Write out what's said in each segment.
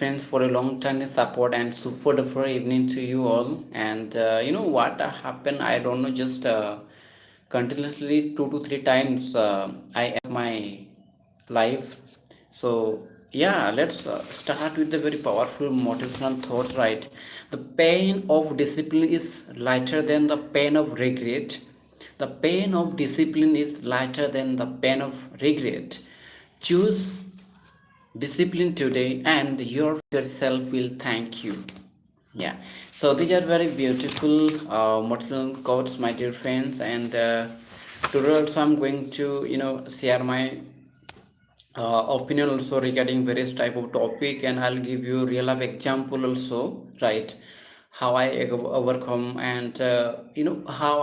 friends, for a long time support and super duper evening to you all. And you know what happened? I don't know. Just continuously 2 to 3 times I have my life. So yeah, let's start with the very powerful motivational thoughts. Right, the pain of discipline is lighter than the pain of regret. The pain of discipline is lighter than the pain of regret. Choose discipline today and your future self will thank you. Yeah, so these are very beautiful motivational quotes, my dear friends. And today also I'm going to share my opinion also regarding various type of topic, and I'll give you real life example also, right? How I overcome, and how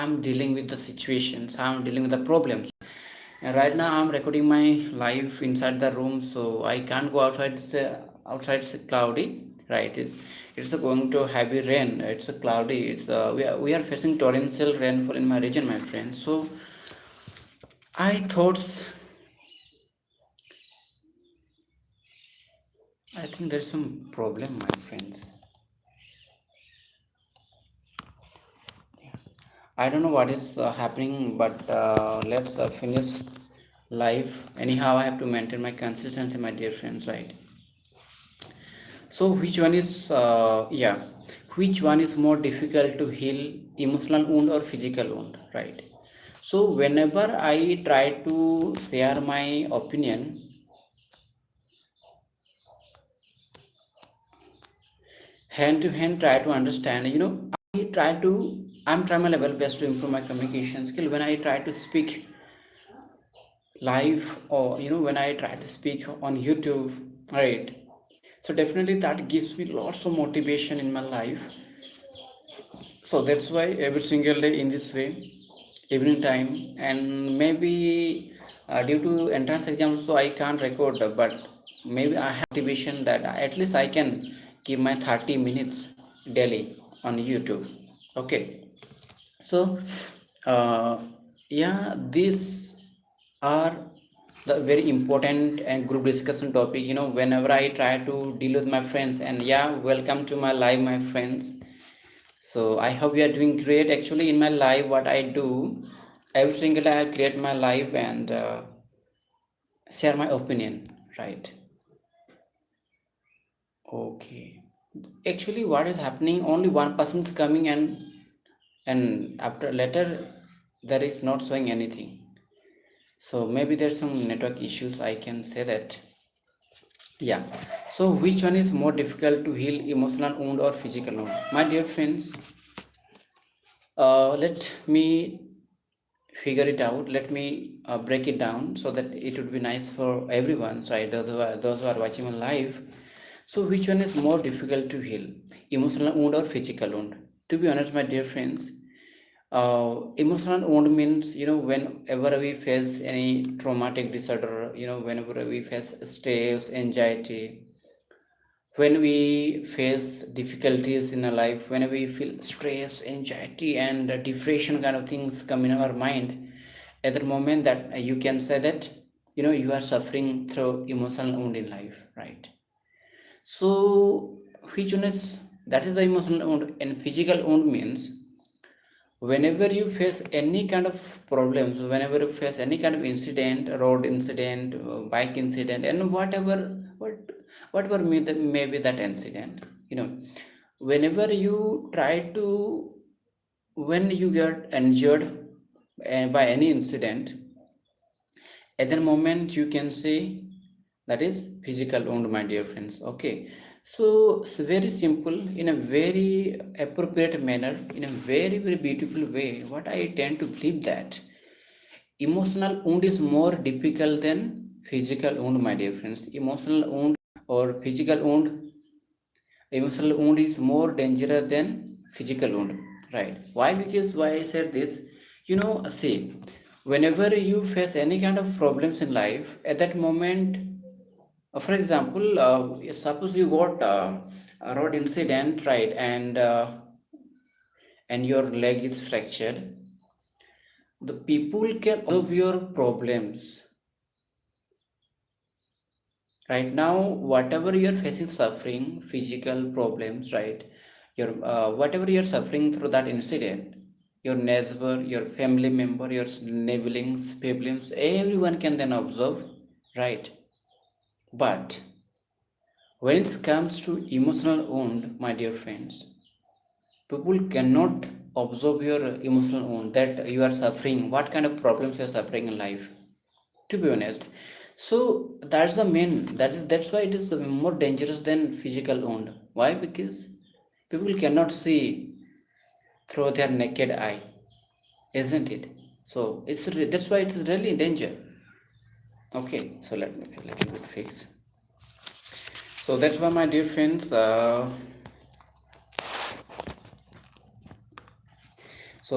I'm dealing with the situations, how I'm dealing with the problems. And right now I'm recording my live inside the room, so I can't go outside. Outside it's cloudy, right? It's going to heavy rain. It's cloudy. We are facing torrential rainfall in my region, my friends. So I thought, I think there's some problem, my friends. I don't know what is happening, but let's finish live. Anyhow, I have to maintain my consistency, my dear friends, right? So, which one is more difficult to heal, emotional wound or physical wound, right? So, whenever I try to share my opinion, hand to hand, try to understand, I'm trying my level best to improve my communication skill when I try to speak live, or when I try to speak on YouTube, right? So definitely that gives me lots of motivation in my life. So that's why every single day in this way, evening time, and maybe due to entrance exam so I can't record, but maybe I have motivation that at least I can give my 30 minutes daily on YouTube. Okay, so uh, yeah, these are the very important and group discussion topic, whenever I try to deal with my friends. And yeah, welcome to my live, my friends. So I hope you are doing great. Actually, in my live, what I do every single day, I create my live and share my opinion. Right? Okay. Actually, what is happening? Only one person is coming, and after later, there is not showing anything. So maybe there's some network issues. I can say that. Yeah. So which one is more difficult to heal, emotional wound or physical wound? My dear friends, let me figure it out. Let me break it down so that it would be nice for everyone, right? Those who are watching on live. So which one is more difficult to heal, emotional wound or physical wound? To be honest, my dear friends, emotional wound means, whenever we face any traumatic disorder, whenever we face stress, anxiety, when we face difficulties in our life, when we feel stress, anxiety, and depression kind of things come in our mind, at the moment that you can say that you are suffering through emotional wound in life, right? So which one is, that is the emotional wound. And physical wound means whenever you face any kind of problems, whenever you face any kind of incident, road incident, bike incident, and whatever may be that incident, whenever you try to, when you get injured by any incident, at that moment you can say that is physical wound, my dear friends. Okay, so it's very simple, in a very appropriate manner, in a very very beautiful way, what I tend to believe that emotional wound is more difficult than physical wound, my dear friends. Emotional wound or physical wound, emotional wound is more dangerous than physical wound, right? Why? Because why I said this, see, whenever you face any kind of problems in life, at that moment, for example, suppose you got a road incident, right? And your leg is fractured, the people can observe your problems Right now, whatever you're facing suffering, physical problems, right, your whatever you're suffering through that incident, your neighbor, your family member, your siblings, siblings, everyone can then observe, right? But when it comes to emotional wound, my dear friends, people cannot observe your emotional wound, that you are suffering, what kind of problems you are suffering in life, to be honest. So that's the main, that's why it is more dangerous than physical wound. Why? Because people cannot see through their naked eye, isn't it? So that's why it is really in danger. Okay, so let me fix. So that's why, my dear friends, so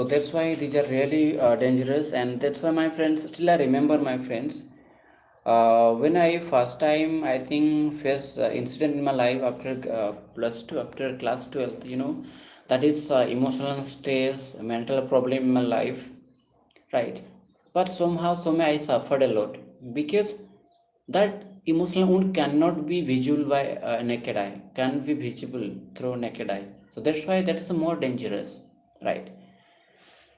that's why these are really dangerous, and that's why, my friends, still I remember, my friends, when I first time, I think, faced incident in my life after plus two, after class 12, that is emotional stress, mental problem in my life, right? But somehow, somehow I suffered a lot, because that emotional wound cannot be visual by naked eye, can be visible through naked eye. So that's why that is more dangerous, right?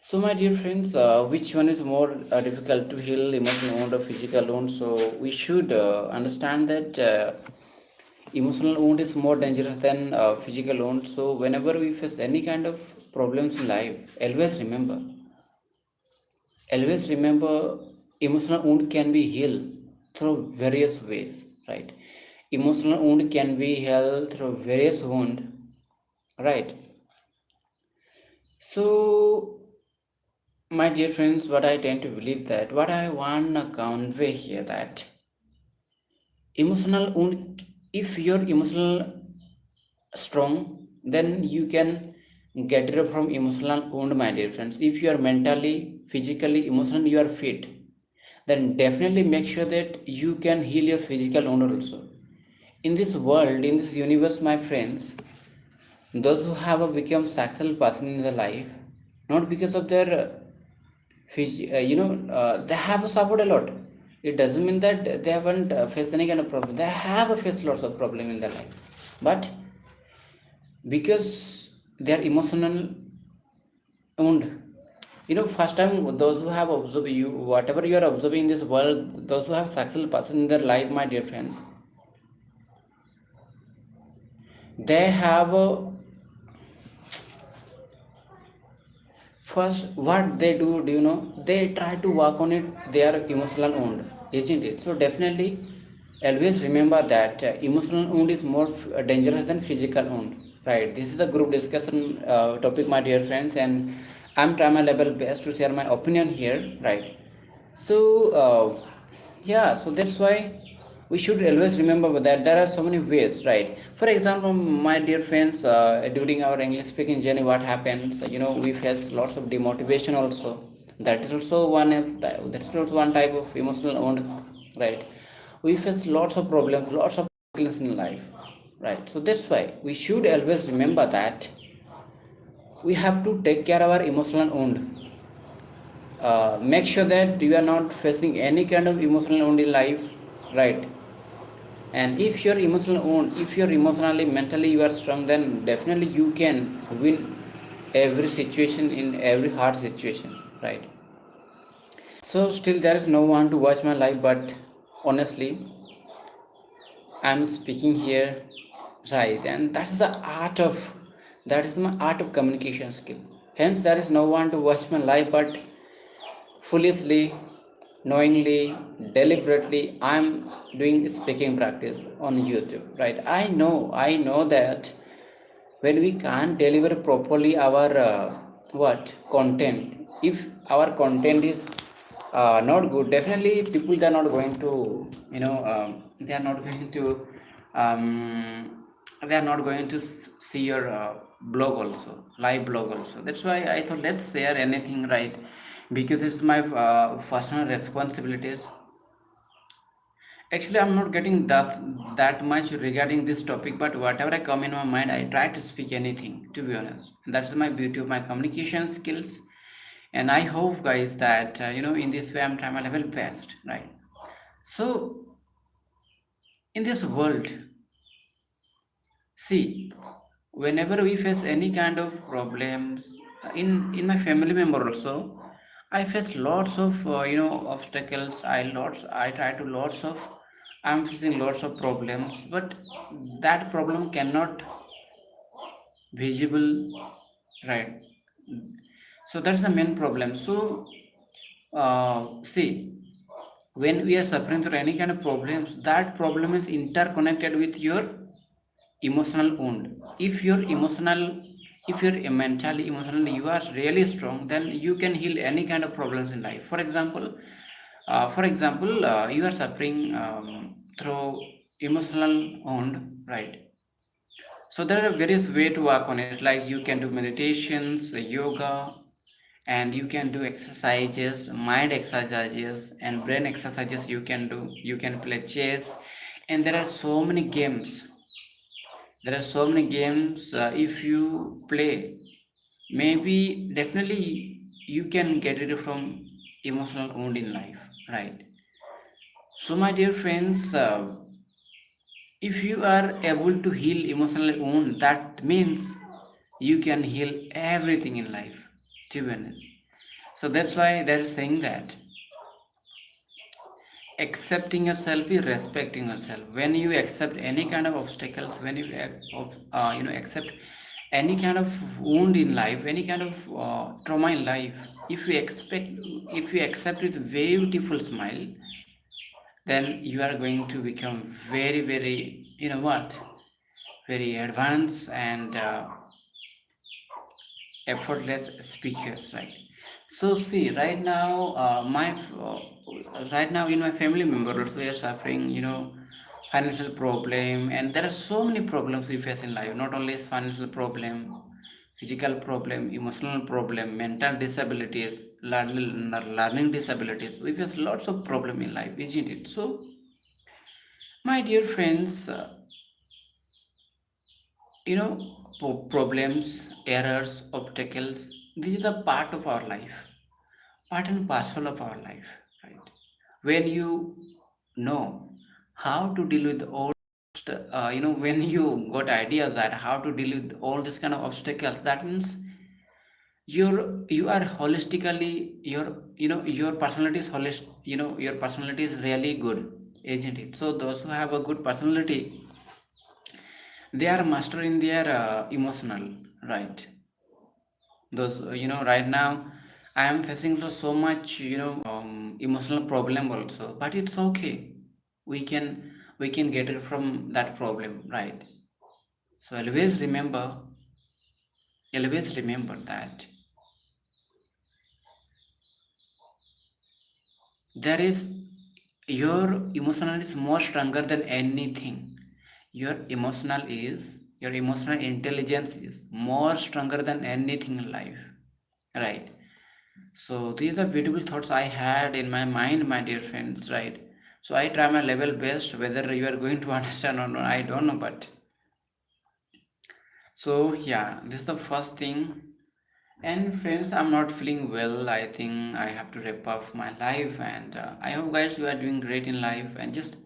So, my dear friends, which one is more difficult to heal, emotional wound or physical wound? So, we should understand that emotional wound is more dangerous than physical wound. So, whenever we face any kind of problems in life, always remember, emotional wound can be healed through various ways, right? Emotional wound can be healed through various wound, right? So, my dear friends, what I tend to believe, that what I want to convey here, that emotional wound, if you're emotional strong, then you can get rid from emotional wound, my dear friends. If you are mentally, physically, emotionally, you are fit, then definitely make sure that you can heal your physical wound also. In this world, in this universe, my friends, those who have become successful person in their life, not because of their they have suffered a lot. It doesn't mean that they haven't faced any kind of problem. They have faced lots of problem in their life, but because they are emotional wound, first time, those who have observed you, whatever you are observing in this world, those who have successful person in their life, my dear friends, they have first, what they do you know, they try to work on it, their emotional wound, isn't it? So definitely, always remember that emotional wound is more dangerous than physical wound, right? This is the group discussion topic, my dear friends, and I'm trying my level best to share my opinion here, right? So yeah, so that's why we should always remember that there are so many ways, right? For example, my dear friends, during our English speaking journey, what happens, we face lots of demotivation also. That is also that's also one type of emotional wound, right? We face lots of problems, lots of things in life, right? So that's why we should always remember that we have to take care of our emotional wound. Make sure that you are not facing any kind of emotional wound in life, right? And if you're emotional own, if you're emotionally, mentally you are strong, then definitely you can win every situation, in every hard situation, right? So still there is no one to watch my life, but honestly, I'm speaking here, right? And that's the art of, that is my art of communication skill. Hence there is no one to watch my life, but foolishly, knowingly, deliberately, I'm doing speaking practice on YouTube, right? I know that when we can't deliver properly our what content, if our content is not good, definitely people are not going to, they are not going to they are not going to see your blog also, live blog also. That's why I thought, let's share anything, right? Because it's my personal responsibilities. Actually, I'm not getting that much regarding this topic, but whatever I come in my mind, I try to speak anything. To be honest, that's my beauty of my communication skills, and I hope, guys, that in this way I'm trying my level best, right? So In this world, see, whenever we face any kind of problems, in my family member also, I face lots of obstacles. I try to lots of, I'm facing lots of problems, but that problem cannot visible, right? So that's the main problem. So see, when we are suffering through any kind of problems, that problem is interconnected with your emotional wound. If you're mentally, emotionally, you are really strong, then you can heal any kind of problems in life. For example, you are suffering through emotional wound, right? So there are various way to work on it. Like you can do meditations, yoga, and you can do exercises, mind exercises and brain exercises. You can do. You can play chess, and there are so many games. There are so many games. If you play, maybe definitely you can get rid from emotional wound in life, right? So my dear friends, if you are able to heal emotional wound, that means you can heal everything in life, to be honest. So that's why they're saying that accepting yourself is respecting yourself. When you accept any kind of obstacles, when you accept any kind of wound in life, any kind of trauma in life, if you accept with beautiful smile, then you are going to become very, very, very advanced and effortless speakers, right? So see, right now in my family members we are suffering, financial problem, and there are so many problems we face in life. Not only financial problem, physical problem, emotional problem, mental disabilities, learning disabilities. We face lots of problem in life, isn't it? So my dear friends, problems, errors, obstacles, these are the part of our life, part and parcel of our life, right? When you know how to deal with all when you got ideas that how to deal with all this kind of obstacles, that means you are holistically, your personality is your personality is really good, isn't it? So those who have a good personality, they are master in their emotional, right? Those right now I am facing so much emotional problem also, but it's okay. We can get it from that problem, right? So always remember that there is, your emotional is more stronger than anything. Your emotional intelligence is more stronger than anything in life, right? So these are beautiful thoughts I had in my mind, my dear friends, right? So I try my level best. Whether you are going to understand or not, I don't know, but so yeah, this is the first thing. And friends, I'm not feeling well. I think I have to wrap up my life, and I hope guys you are doing great in life. And just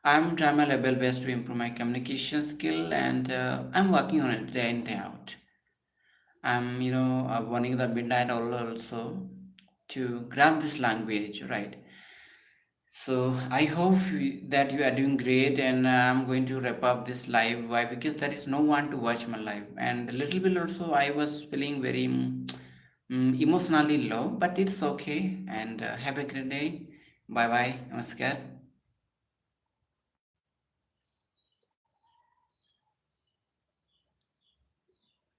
I'm trying my level best to improve my communication skill, and I'm working on it day in day out. I'm warning the midnight owl also to grab this language, right? So I hope that you are doing great, and I'm going to wrap up this live. Why? Because there is no one to watch my live, and a little bit also I was feeling very emotionally low, but it's okay. And have a great day. Bye bye. Namaskar.